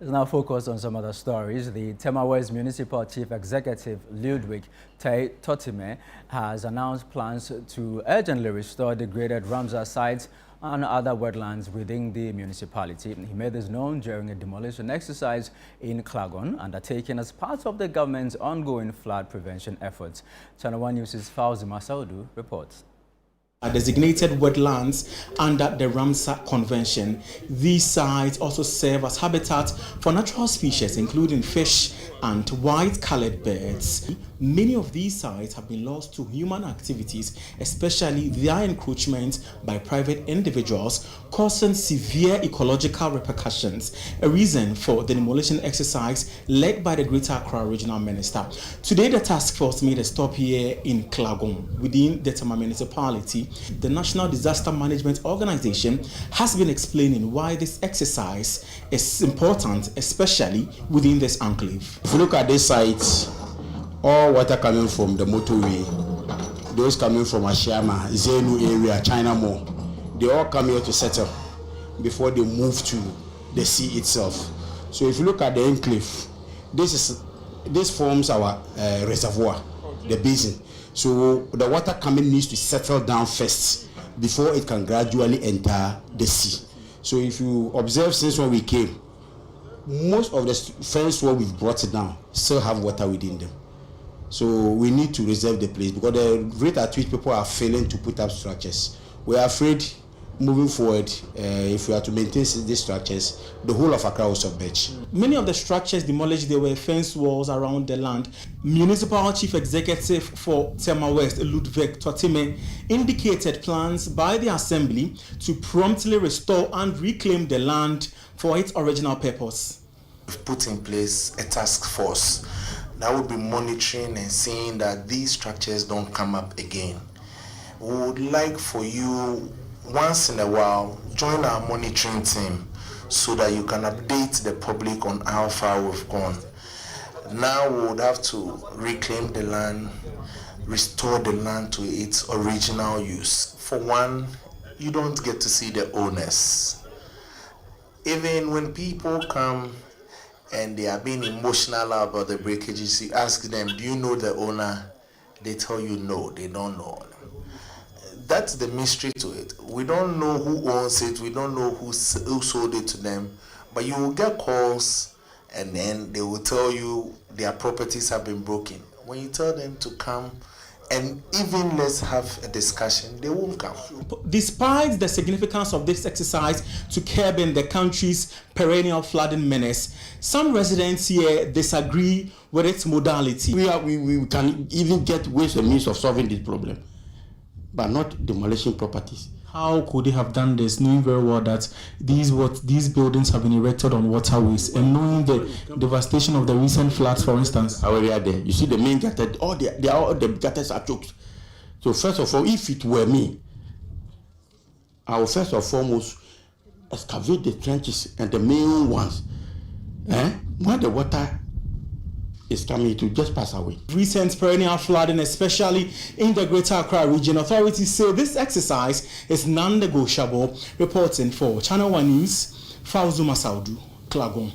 Let's now focus on some other stories. The Tema West Municipal Chief Executive Ludwig Totime has announced plans to urgently restore degraded Ramsar sites and other wetlands within the municipality. He made this known during a demolition exercise in Klagon, undertaken as part of the government's ongoing flood prevention efforts. ChannelOne News' Ramsar reports. Designated wetlands under the Ramsar Convention. These sites also serve as habitat for natural species including fish and white-colored birds. Many of these sites have been lost to human activities, especially their encroachment by private individuals, causing severe ecological repercussions, a reason for the demolition exercise led by the Greater Accra Regional Minister. Today, the task force made a stop here in Klagon within the Tema municipality. The National Disaster Management Organization has been explaining why this exercise is important, especially within this enclave. If you look at this site, all water coming from the motorway, those coming from Ashama, Zenu area, China Mall, they all come here to settle before they move to the sea itself. So if you look at the enclave, this forms our reservoir, the basin. So the water coming needs to settle down first before it can gradually enter the sea. So if you observe since when we came, most of the fence where we've brought it down still have water within them. So we need to reserve the place because the rate at which people are failing to put up structures. We are afraid moving forward, if we are to maintain these structures, the whole of Accra will submerge. Many of the structures demolished, there were fence walls around the land. Municipal Chief Executive for Tema West, Ludwig Totime, indicated plans by the Assembly to promptly restore and reclaim the land for its original purpose. We've put in place a task force that will be monitoring and seeing that these structures don't come up again. We would like for you once in a while, join our monitoring team so that you can update the public on how far we've gone. Now we would have to reclaim the land, restore the land to its original use. For one, you don't get to see the owners. Even when people come and they are being emotional about the breakages, you ask them, do you know the owner? They tell you no, they don't know. That's the mystery to it. We don't know who owns it, we don't know who sold it to them, but you will get calls and then they will tell you their properties have been broken. When you tell them to come and even let's have a discussion, they won't come. Despite the significance of this exercise to curbing the country's perennial flooding menace, some residents here disagree with its modality. We can even get ways and means of solving this problem, but not demolishing properties. How could they have done this, knowing very well that these buildings have been erected on waterways, and knowing the devastation of the recent floods, for instance? We are there. You see the main gutter, all the gutters are choked. So first of all, if it were me, I would first and foremost excavate the trenches and the main ones. When the water is coming to just pass away. Recent perennial flooding, especially in the Greater Accra region, authorities say this exercise is non-negotiable. Reporting for ChannelOne News, Klagon.